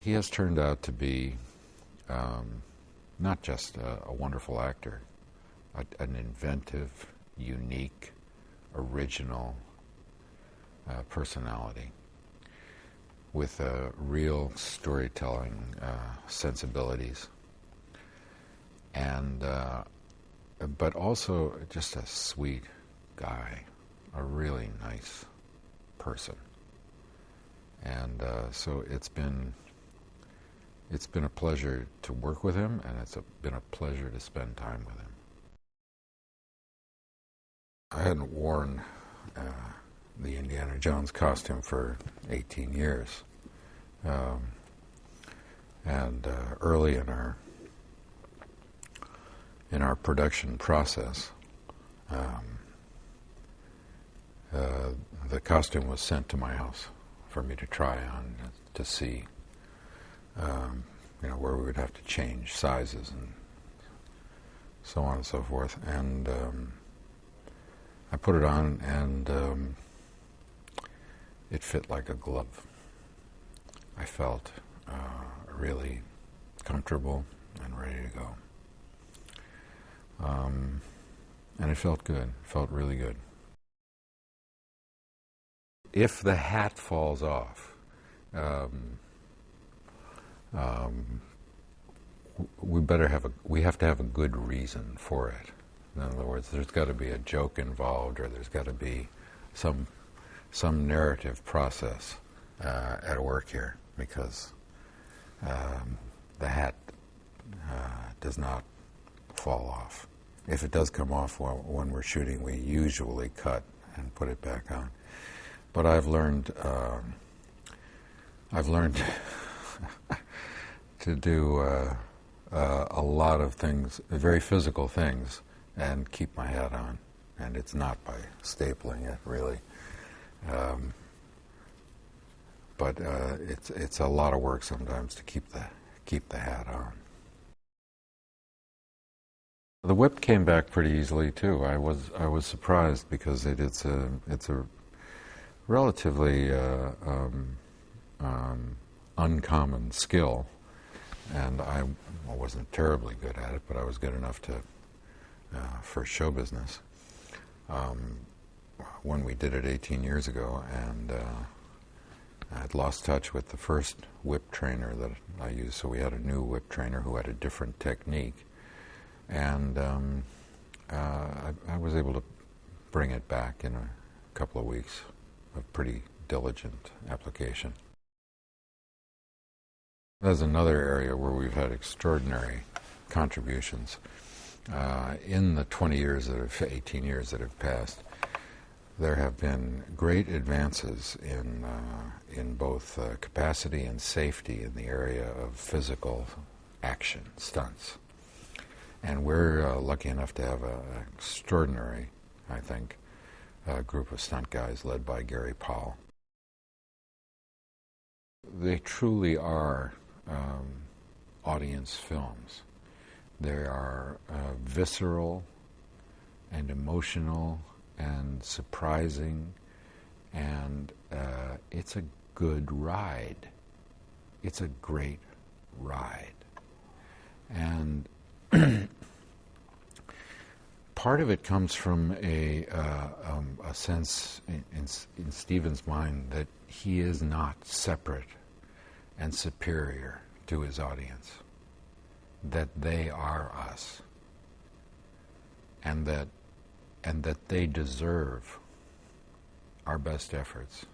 He has turned out to be not just a wonderful actor, an inventive, unique, original personality with real storytelling sensibilities, and but also just a sweet guy, a really nice person. And so it's been a pleasure to work with him, and it's been a pleasure to spend time with him. I hadn't worn the Indiana Jones costume for 18 years. And early in our production process, the costume was sent to my house for me to try on, to see, where we would have to change sizes and so on and so forth. And I put it on, and it fit like a glove. I felt really comfortable and ready to go. And it felt good. It felt really good. If the hat falls off, we have to have a good reason for it. In other words, there's got to be a joke involved, or there's got to be some narrative process at work here, because the hat does not fall off. If it does come off when we're shooting, we usually cut and put it back on. But I've learned to do a lot of things, very physical things, and keep my hat on. And it's not by stapling it, really. But it's a lot of work sometimes to keep the hat on. The whip came back pretty easily too. I was surprised, because it's a relatively uncommon skill, and I wasn't terribly good at it, but I was good enough to for show business. When we did it 18 years ago, and I had lost touch with the first whip trainer that I used, so we had a new whip trainer who had a different technique, and I was able to bring it back in a couple of weeks of pretty diligent application. That's another area where we've had extraordinary contributions. In the 18 years that have passed, there have been great advances in both capacity and safety in the area of physical action, stunts. And we're lucky enough to have an extraordinary, I think, group of stunt guys led by Gary Powell. They truly are audience films. They are visceral and emotional and surprising, and it's a good ride. It's a great ride. And part of it comes from a sense in Stephen's mind that he is not separate and superior to his audience, that they are us, and that they deserve our best efforts.